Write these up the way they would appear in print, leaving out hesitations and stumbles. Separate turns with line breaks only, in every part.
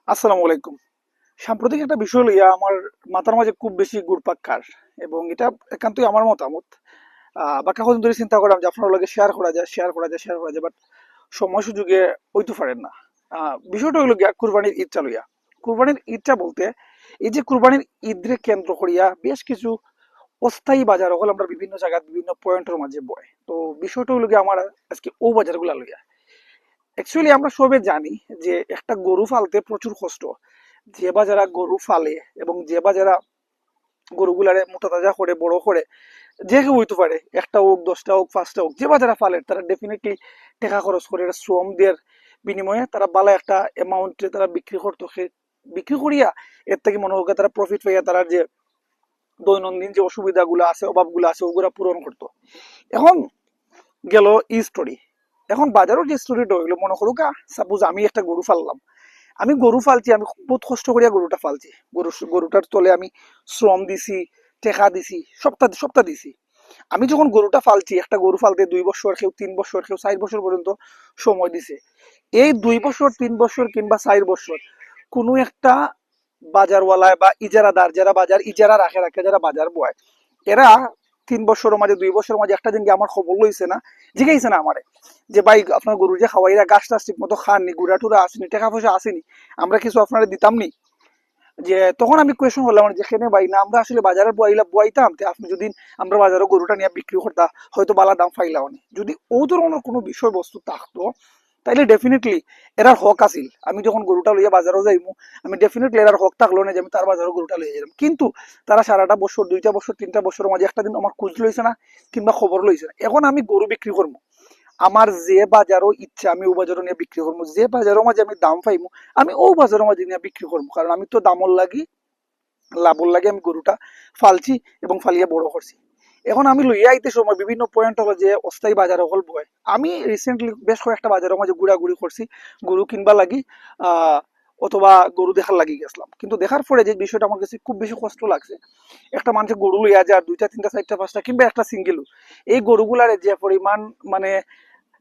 আসসালামু আলাইকুম। সাম্প্রতিক একটা বিষয় লইয়া আমার মাথার মাঝে খুব বেশি ঘুরপাক খায় এবং এটা একান্তই আমার মতামত। বা কখন ধরে চিন্তা করলাম যে আপনার লগে শেয়ার করা যায় বাট সময় সুযোগে হইতে পারেন না। বিষয়টা হইলো গিয়া কুরবানির ঈদটা লইয়া। কুরবানির ঈদটা বলতে এই যে কুরবানির ঈদরে কেন্দ্র করিয়া বেশ কিছু অস্থায়ী বাজার হল আমরা বিভিন্ন জায়গায় বিভিন্ন পয়েন্টের মাঝে বয়। তো বিষয়টা হইলো গিয়া আমার আজকে ও বাজারগুলা লইয়া। অ্যাকচুয়ালি আমরা সবে জানি যে একটা গরু ফালতে প্রচুর কষ্ট। যে বা যারা গরু ফালে এবং যে বা যারা গরুগুলারে মোটা তাজা করে বড় করে যে কেউ হইতে পারে, একটা হোক, 10টা হোক, 5টা হোক, যে বা যারা ফালে তারা ডেফিনেটলি টাকা খরচ করে শ্রম দিয়ে বিনিময়ে তারা বালা একটা অ্যামাউন্টে তারা বিক্রি করতো। বিক্রি করিয়া এর থেকে মনে হোক তারা প্রফিট পাইয়া তারা যে দৈনন্দিন যে অসুবিধাগুলো আছে, অভাবগুলো আছে, ওগুলা পূরণ করতো। এখন গেল ই স্টোরি। এখন বাজারের যে স্টোরিটা হইলো, মনে করুকা সাপোজ আমি একটা গরু ফাললাম। আমি গরু ফালছি, আমি বহুত কষ্ট করিয়া গরুটা ফালছি। গরুটার তলে আমি শ্রম দিছি, টেকা দিছি, সপ্তাহ দিছি। আমি যখন গরুটা ফালছি, একটা গরু ফালতে 2 বছর, কেউ 3 বছর, কেউ 4 বছর পর্যন্ত সময় দিছে। এই 2 বছর, 3 বছর কিংবা 4 বছর কোনো একটা বাজারওয়ালায় বা ইজারাদার যারা বাজার ইজারা রাখে যারা বাজার বয়, এরা 3 বছরের মাঝে 2 বছরের মাঝে একটা দিন কি আমার খবর লইছে না, জিজ্ঞাসা না আমারে যে ভাই আপনার গরু যে খাওয়াইরা গাছ টাছ ঠিক মতো খাননি, গুড়া টুরা আসেনি, টাকা পয়সা আসেনি, আমরা কিছু আপনারা দিতাম নি? যে তখন আমি কোয়েশন করলাম যেখানে ভাই না আমরা আসলে বাজারে বইতাম তে আপনি যদি আমরা বাজারে গরুটা নিয়ে বিক্রি করতাম হয়তো বালা দাম ফাইলাও নি। যদি ও ধরনের কোনো বিষয়বস্তু থাকতো তাইলে ডেফিনেটলি এরার হক আছিল। আমি যখন গরুটা লইয়া বাজারও যাইমু, আমি ডেফিনেটলি এরার হক থাকলো না যে আমি তার বাজারও গরুটা লইয়া যাইলাম। কিন্তু তারা সারাটা বছর, 2টা বছর, 3টা বছরের মাঝে একটা দিন আমার খোঁজ লইছে না কিংবা খবর লইছে না। এখন আমি গরু বিক্রি করবো, আমার যে বাজারও ইচ্ছা আমি ও বাজারও নিয়ে বিক্রি করবো, যে বাজারের মাঝে আমি দাম পাইমু আমি ও বাজারের মাঝে নিয়ে বিক্রি করবো। কারণ আমি তো দামর লাগি, লাভর লাগে আমি গরুটা ফালছি এবং ফালিয়ে বড় করছি। এখন আমি লইয়া আইতে সময় বিভিন্ন পয়েন্ট হলো যে অস্থায়ী বাজার হল বয়। আমি রিসেন্টলি বেশ কয়েকটা বাজারের মাঝে ঘুরাঘুরি করছি গরু কিনবা লাগি, আহ অথবা গরু দেখার লাগি গেছিলাম। কিন্তু দেখার পরে যে বিষয়টা আমার কাছে খুব বেশি কষ্ট লাগছে, একটা মানুষের গরু লইয়া যায় 2টা 3টা 4টা 5টা কিংবা একটা সিঙ্গেল, এই গরুগুলারে যে পরিমাণ মানে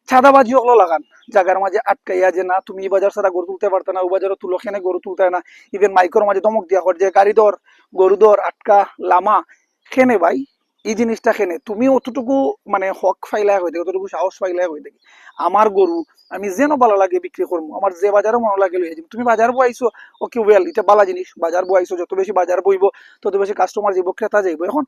চাঁদাবাজি হলো লাগান জায়গার মাঝে আটকাইয়া যে না তুমি এই বাজার ছাড়া গরু তুলতে পারতে না, ও বাজারও তুলো, খেনে গরু তুলতে হয় না। ইভেন মাইক্রোর মাঝে ধমক দিয়া কর যে গাড়ি দর, গরু দর, আটকা, লামা। খেনে ভাই এই জিনিসটা খেনে তুমি অতটুকু মানে হক ফাইলাই হয়ে থাকে, অতটুকু সাহস ফাইলাই হয়ে থাকে। আমার গরু আমি যেন ভালো লাগে বিক্রি করবো, আমার যে বাজারও মনে লাগে লইয়া যাবো। তুমি বাজার বইছো, ওকে ওয়েল, এটা ভালো জিনিস। বাজার বইছো, যত বেশি বাজার বইবো তত বেশি কাস্টমার যাইব, ক্রেতা যাইব। এখন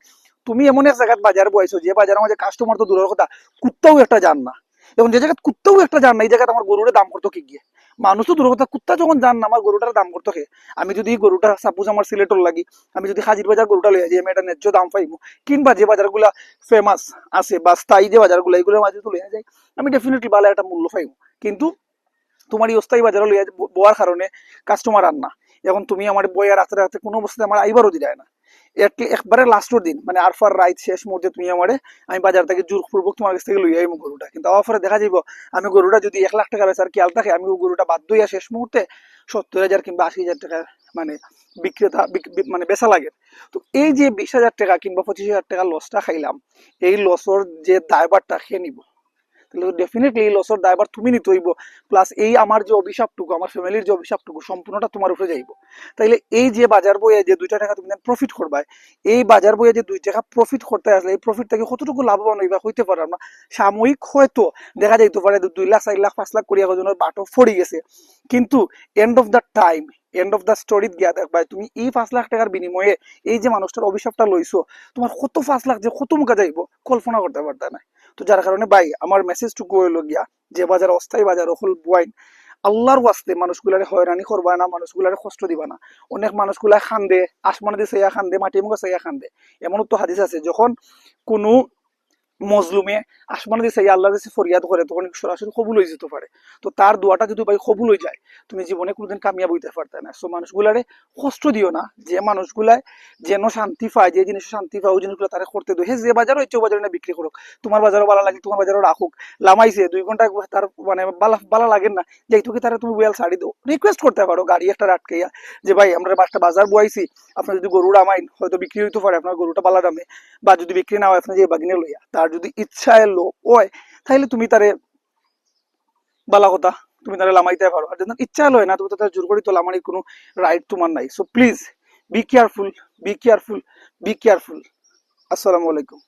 তুমি এমন এক জায়গায় বাজার বইছো যে বাজারের মাঝে কাস্টমার তো দূরের কথা, কুত্তাও একটা যান না। এবং যে জায়গায় কুত্তাও একটা যান না, এই জায়গায় আমার গরুর দাম করতো কি গিয়ে? মানুষ তো দূর কথা, কুত্তা যখন যান না আমার গরুটার দাম করতো কে? আমি যদি গরুটা সাপোজ আমার সিলেটর লাগি, আমি যদি হাজির বাজার গরুটা লইয়া যাই, আমি এটা ন্যায্য দাম পাইবো। কিংবা যে বাজারগুলা ফেমাস আছে বা স্থায়ী যে বাজারগুলো, এগুলোর মাঝে তো লইয়া যাই, আমি ডেফিনেটলি ভালো একটা মূল্য পাইবো। কিন্তু তোমার এই অস্থায়ী বাজারে লইয়া বোয়ার কারণে কাস্টমার আন না। এখন তুমি আমার বইয়া রাখতে রাখতে কোনো অবস্থায় আমার আইবারও দিলায় না। একবারে লাস্টের দিন মানে আরফার রাইত শেষ মুহূর্তে তুমি আমারে, আমি বাজার থেকে জোরপূর্বক তোমার কাছ থেকে লইয়া আইমু গরুটা। কিন্তু আবার পরে দেখা যাইব আমি গরুটা যদি 1 লাখ টাকা বেচার খেয়াল থাকে, আমি ওই গরুটা বাধ্য হইয়া শেষ মুহূর্তে 70,000 কিংবা 80,000 টাকা মানে বিক্রেতা মানে বেচা লাগে। তো এই যে 20,000 টাকা কিংবা 25,000 টাকা লসটা খাইলাম, এই লসর যে দায়ভারটা খেয়ে নিব। তাহলে ডেফিনেটলি এই লসের দায়ভার তুমি নিতে হইব। প্লাস এই আমার যে অভিশাপটুকু, আমার ফ্যামিলির যে অভিশাপটুকু সম্পূর্ণটা তোমার উপরে যাইব। তাইলে এই যে বাজার বইয়ে যে 2টা টাকা তুমি প্রফিট করবা, এই বাজার বইয়ে যে 2 টাকা প্রফিট করতে আসলে এই প্রফিট থেকে কতটুকু লাভবান হইবা হইতে পারে আমরা সাময়িক হয়তো দেখা যাইতে পারে 2 লাখ 4 লাখ 5 লাখ করিয়া জনের বাটো ফড়ি গেছে। কিন্তু end of the time, end of the স্টোরিত গিয়া দেখবা তুমি এই 5 লাখ টাকার বিনিময়ে এই যে মানুষটার অভিশাপটা লইছো, তোমার কত 5 লাখ যে কত মুখা যাইব কল্পনা করতে পারতা না। তো যার কারণে ভাই আমার মেসেজটুকু হইলো গিয়া, যে বাজার অস্থায়ী বাজার হল বুয়াইন, আল্লাহর ওয়াস্তে মানুষগুলারে হয়রানি করবা না, মানুষগুলারে কষ্ট দিবা না। অনেক মানুষগুলা খান্দে, আসমানে দিয়ে চাইয়া খান্দে, মাটি মুখে চাইয়া খান্দে। এমনও তো হাদিস আছে যখন কোনো মজলুমে আসমান দিছে আল্লাহ দিছে ফরিয়াদ করে, তখন সরাসরি কবুল হয়ে যেতে পারে। তো তার দোয়াটা যদি ভাই কবুল হয়ে যায়, তুমি জীবনে কোনোদিন কামিয়াব হইতে পারতে না। সো মানুষগুলারে কষ্ট দিও না, যে মানুষগুলাই যেন শান্তি পায়, যে জিনিস শান্তি পায় ওই জিনিসগুলো তারা করতে দো। হ্যাঁ, যে বাজারও হচ্ছে বাজারে না বিক্রি করুক, তোমার বাজারও ভালো লাগে, তোমার বাজারও রাখুক। লামাইছে 2 ঘন্টা তার মানে বালা বালা লাগেন না, যে তোকে তারা তুমি ওয়েল শাড়ি দো, রিকোয়েস্ট করতে পারো গাড়ি একটা রাটকাইয়া যে ভাই আমরা একটা বাজার বয়াইছি, আপনার যদি গরুটা আমাইন হয়তো বিক্রি হইতে পারে আপনার গরুটা বালা দামে, বা যদি বিক্রি না হয় আপনার যে বাগিনে লইয়া তার যদি ইচ্ছা এলো ওই, তাহলে তুমি তারে বালা কথা তুমি তারা লামাইতে পারো, আর যদি ইচ্ছা লয় না তুমি তো তার জোর করি তো লামানির কোনো রাইট তোমার নাই। So please be careful, be careful, be careful. আসসালামু আলাইকুম।